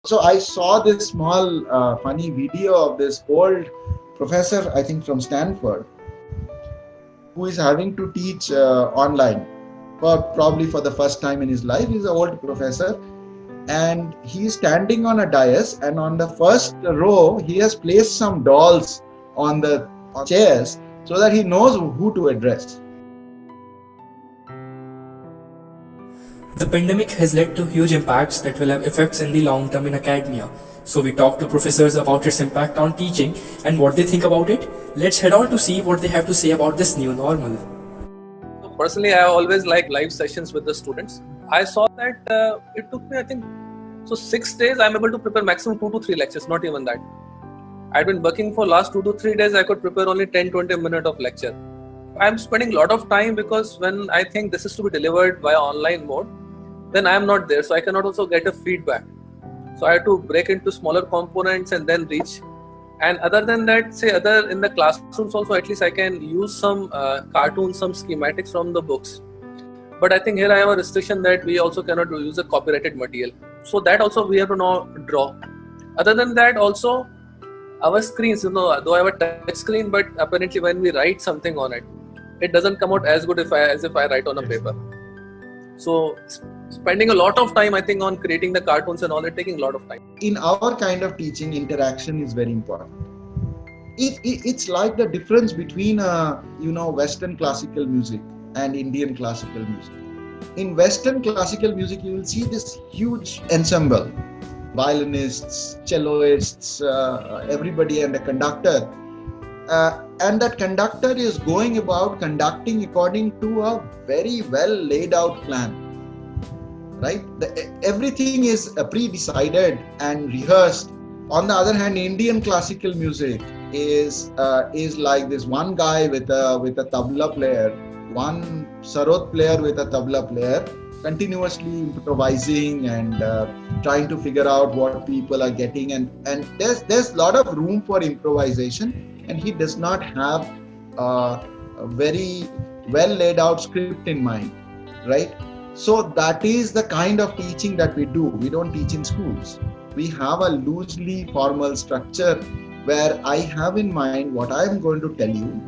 So I saw this small funny video of this old professor, I think from Stanford, who is having to teach online for probably for the first time in his life. He's an old professor, and he's standing on a dais, and on the first row he has placed some dolls on the chairs so that he knows who to address. The pandemic has led to huge impacts that will have effects in the long term in academia. So we talked to professors about its impact on teaching and what they think about it. Let's head on to see what they have to say about this new normal. So personally, I always like live sessions with the students. I saw that it took me, I think, 6 days. I'm able to prepare maximum 2 to 3 lectures, not even that. I'd been working for last 2 to 3 days. I could prepare only 10-20 minutes of lecture. I'm spending a lot of time because when I think this is to be delivered via online mode, then I'm not there, so I cannot also get a feedback. So I have to break into smaller components and then reach. And other than that, say other in the classrooms also, at least I can use some cartoons, some schematics from the books. But I think here I have a restriction that we also cannot use a copyrighted material. So that also we have to now draw. Other than that, also our screens, though I have a touch screen, but apparently when we write something on it, it doesn't come out as good as if I write on a paper. So spending a lot of time, I think, on creating the cartoons and all, it taking a lot of time. In our kind of teaching, interaction is very important. It's like the difference between Western classical music and Indian classical music. In Western classical music, you will see this huge ensemble, violinists, celloists, everybody, and a conductor. And that conductor is going about conducting according to a very well laid out plan, right? Everything is pre-decided and rehearsed. On the other hand, Indian classical music is like this one guy with a tabla player, one sarod player with a tabla player, continuously improvising and trying to figure out what people are getting, and there's a lot of room for improvisation, and he does not have a very well laid out script in mind, right? So that is the kind of teaching that we do. We don't teach in schools. We have a loosely formal structure where I have in mind what I am going to tell you.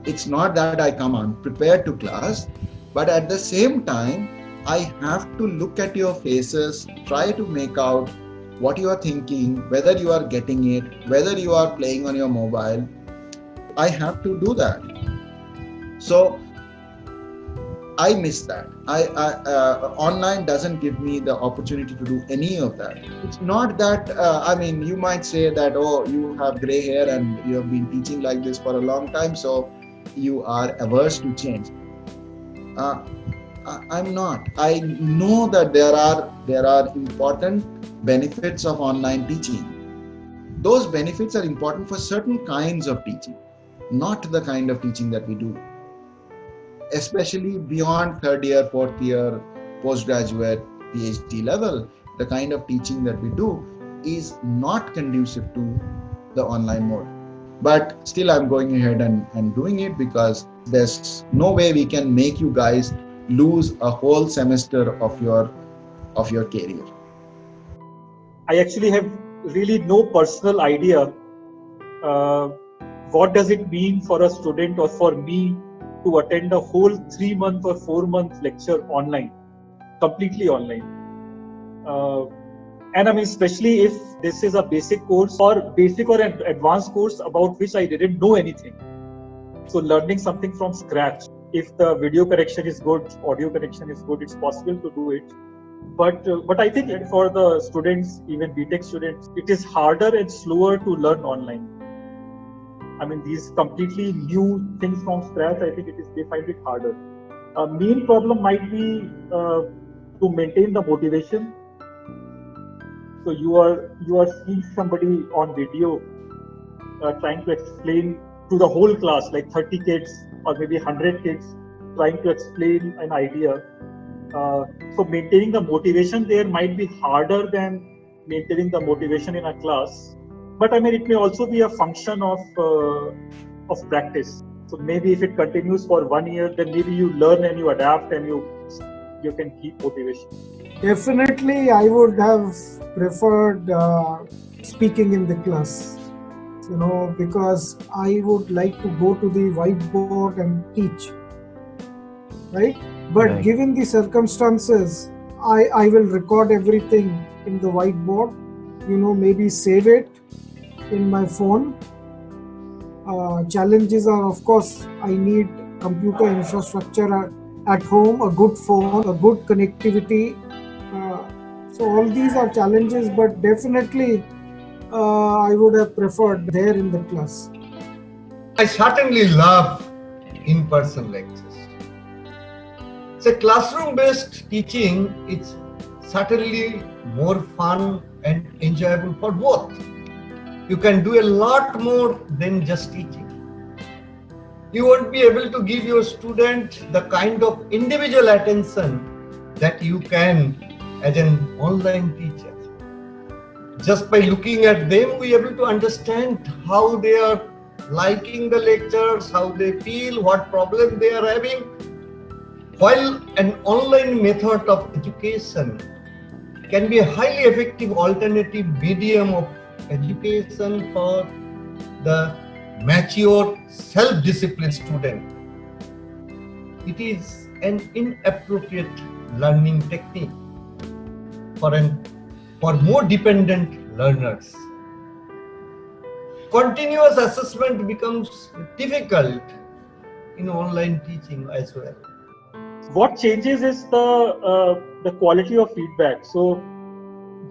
It's not that I come unprepared to class, but at the same time, I have to look at your faces, try to make out what you are thinking, whether you are getting it, whether you are playing on your mobile. I have to do that. So I miss that. Online doesn't give me the opportunity to do any of that. It's not that, you might say that, oh, you have gray hair and you have been teaching like this for a long time, so you are averse to change. I'm not. I know that there are important benefits of online teaching. Those benefits are important for certain kinds of teaching, not the kind of teaching that we do. Especially beyond third year, fourth year, postgraduate, PhD level, the kind of teaching that we do is not conducive to the online mode. But still, I'm going ahead and doing it because there's no way we can make you guys lose a whole semester of your career. I actually have really no personal idea what does it mean for a student or for me to attend a whole 3-month or 4-month lecture online, completely online. And I mean, especially if this is a basic course or an advanced course about which I didn't know anything. So learning something from scratch. If the video connection is good, audio connection is good, it's possible to do it. But I think for the students, even BTech students, it is harder and slower to learn online. I mean, these completely new things from scratch, I think they find it harder. A main problem might be to maintain the motivation. So you are seeing somebody on video trying to explain to the whole class, like 30 kids or maybe 100 kids, trying to explain an idea. So maintaining the motivation there might be harder than maintaining the motivation in a class. But I mean, it may also be a function of practice. So maybe if it continues for 1 year, then maybe you learn and you adapt and you you can keep motivation? Definitely, I would have preferred speaking in the class, because I would like to go to the whiteboard and teach, right? But Right. given the circumstances, I will record everything in the whiteboard, maybe save it in my phone. Challenges are, of course, I need computer infrastructure at home, a good phone, a good connectivity. So all these are challenges, but definitely I would have preferred there in the class. I certainly love in-person lectures. So classroom-based teaching is certainly more fun and enjoyable for both. You can do a lot more than just teaching. You won't be able to give your student the kind of individual attention that you can as an online teacher. Just by looking at them, we are able to understand how they are liking the lectures, how they feel, what problem they are having. While an online method of education can be a highly effective alternative medium of education for the mature, self-disciplined student, it is an inappropriate learning technique for more dependent learners. Continuous assessment becomes difficult in online teaching as well. What changes is the quality of feedback. So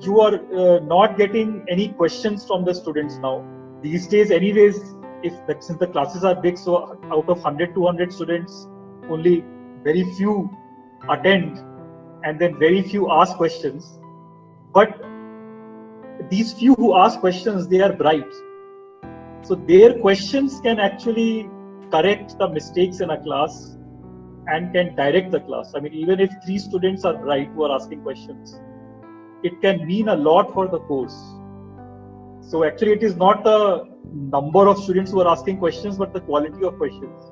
you are not getting any questions from the students now. These days, anyways, since the classes are big, so out of 100, 200 students, only very few attend, and then very few ask questions. But these few who ask questions, they are bright. So their questions can actually correct the mistakes in a class and can direct the class. I mean, even if 3 students are bright who are asking questions, it can mean a lot for the course. So actually it is not the number of students who are asking questions, but the quality of questions.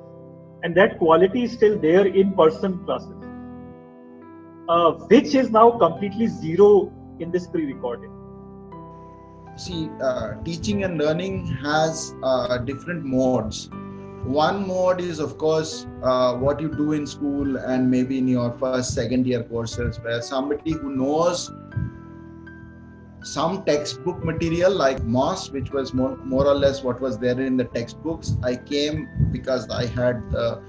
And that quality is still there in person classes, which is now completely zero in this pre-recording. See, teaching and learning has different modes. One mode is, of course, what you do in school and maybe in your first, second year courses, where somebody who knows some textbook material like MOS, which was more or less what was there in the textbooks. I came because I had the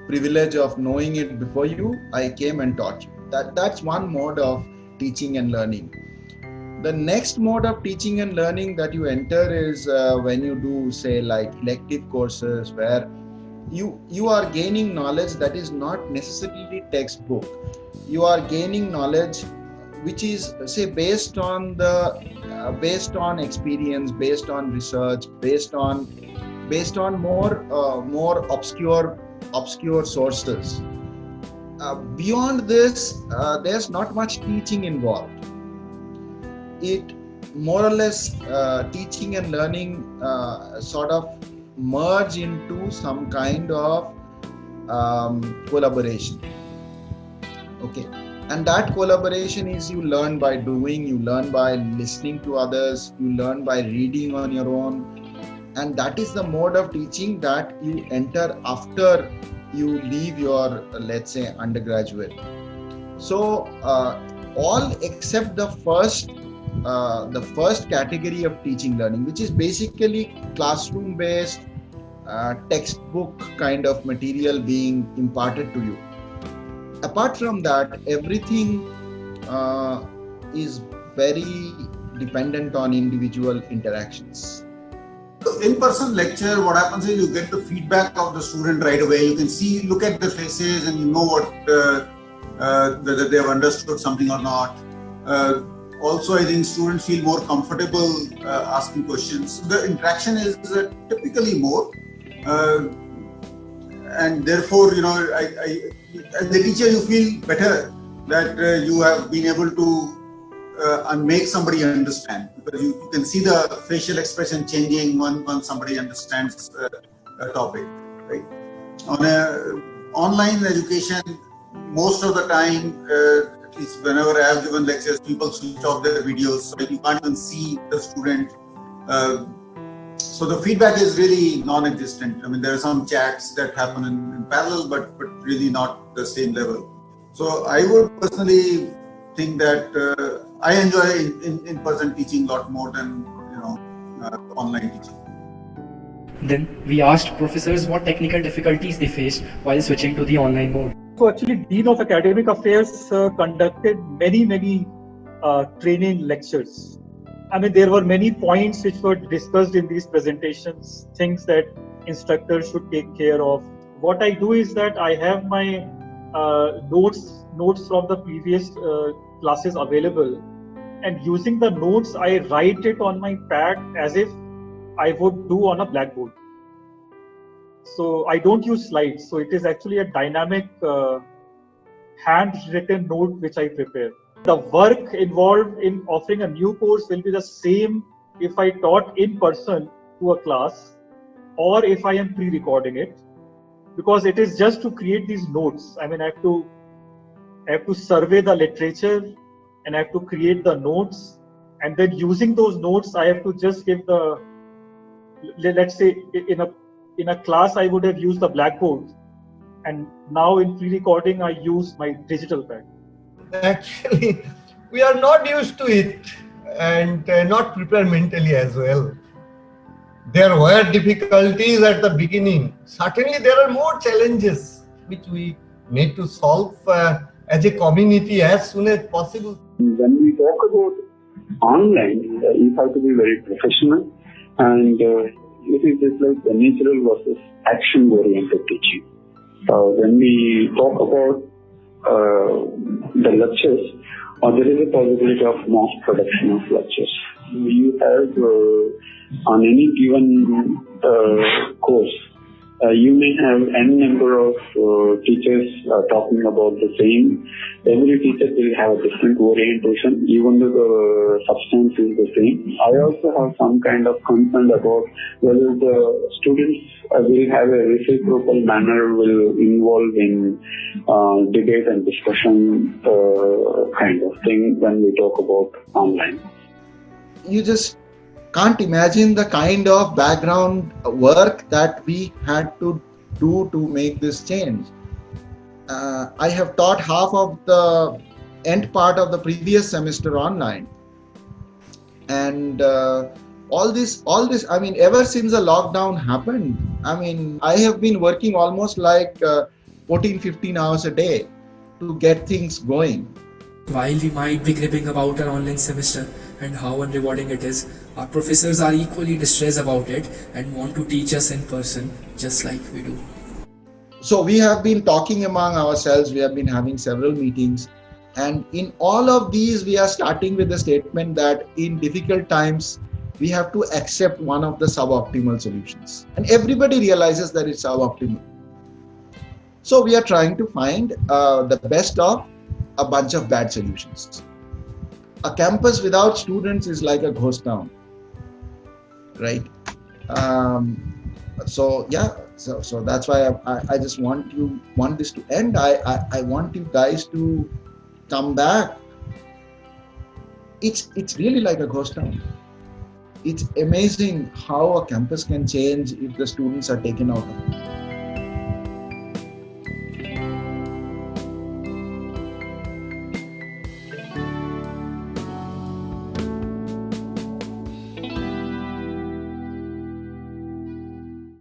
privilege of knowing it before you. I came and taught you. That's one mode of teaching and learning. The next mode of teaching and learning that you enter is when you do, say, like elective courses, where you are gaining knowledge that is not necessarily textbook. You are gaining knowledge which is, say, based on experience, based on research, based on more obscure sources. Beyond this, there's not much teaching involved. It more or less teaching and learning sort of merge into some kind of collaboration. Okay. And that collaboration is you learn by doing, you learn by listening to others, you learn by reading on your own. And that is the mode of teaching that you enter after you leave your, let's say, undergraduate. So all except the first category of teaching learning, which is basically classroom based textbook kind of material being imparted to you. Apart from that, everything is very dependent on individual interactions. In-person lecture, what happens is you get the feedback of the student right away. You can look at their faces and you know whether they have understood something or not. Also, I think students feel more comfortable asking questions. The interaction is typically more. And therefore, as a teacher, you feel better that you have been able to make somebody understand, because you can see the facial expression changing when somebody understands a topic. Right? On online education, most of the time, at least whenever I have given lectures, people switch off their videos so that you can't even see the student. So the feedback is really non-existent. I mean, there are some chats that happen in parallel, but really not the same level. So I would personally think that I enjoy in-person teaching a lot more than online teaching. Then we asked professors what technical difficulties they faced while switching to the online mode. So actually, Dean of Academic Affairs conducted many training lectures. I mean, there were many points which were discussed in these presentations, things that instructors should take care of. What I do is that I have my notes from the previous classes available, and using the notes, I write it on my pad as if I would do on a blackboard. So I don't use slides. So it is actually a dynamic handwritten note which I prepare. The work involved in offering a new course will be the same if I taught in person to a class or if I am pre-recording it, because it is just to create these notes. I mean, I have to survey the literature and I have to create the notes, and then using those notes, I have to just give the, let's say in a class I would have used the blackboard, and now in pre-recording I use my digital pad. Actually, we are not used to it and not prepared mentally as well. There were difficulties at the beginning. Certainly, there are more challenges which we need to solve as a community as soon as possible. When we talk about online, you have to be very professional, and it is just like the natural versus action-oriented teaching. When we talk about the lectures, there is a possibility of mass production of lectures. You have on any given course, you may have n number of teachers talking about the same. Every teacher will have a different orientation, even though the substance is the same. I also have some kind of concern about whether the students will have a reciprocal manner, will involve in debate and discussion kind of thing when we talk about online. You just can't imagine the kind of background work that we had to do to make this change. I have taught half of the end part of the previous semester online, and all this, I mean, ever since the lockdown happened, I mean, I have been working almost like 14-15 hours a day to get things going. While we might be cribbing about our online semester and how unrewarding it is, our professors are equally distressed about it and want to teach us in person just like we do. So we have been talking among ourselves, we have been having several meetings, and in all of these we are starting with the statement that in difficult times we have to accept one of the suboptimal solutions, and everybody realizes that it's suboptimal. So we are trying to find the best of a bunch of bad solutions. A campus without students is like a ghost town, right? So that's why I just want this to end. I want you guys to come back. It's really like a ghost town. It's amazing how a campus can change if the students are taken out of it.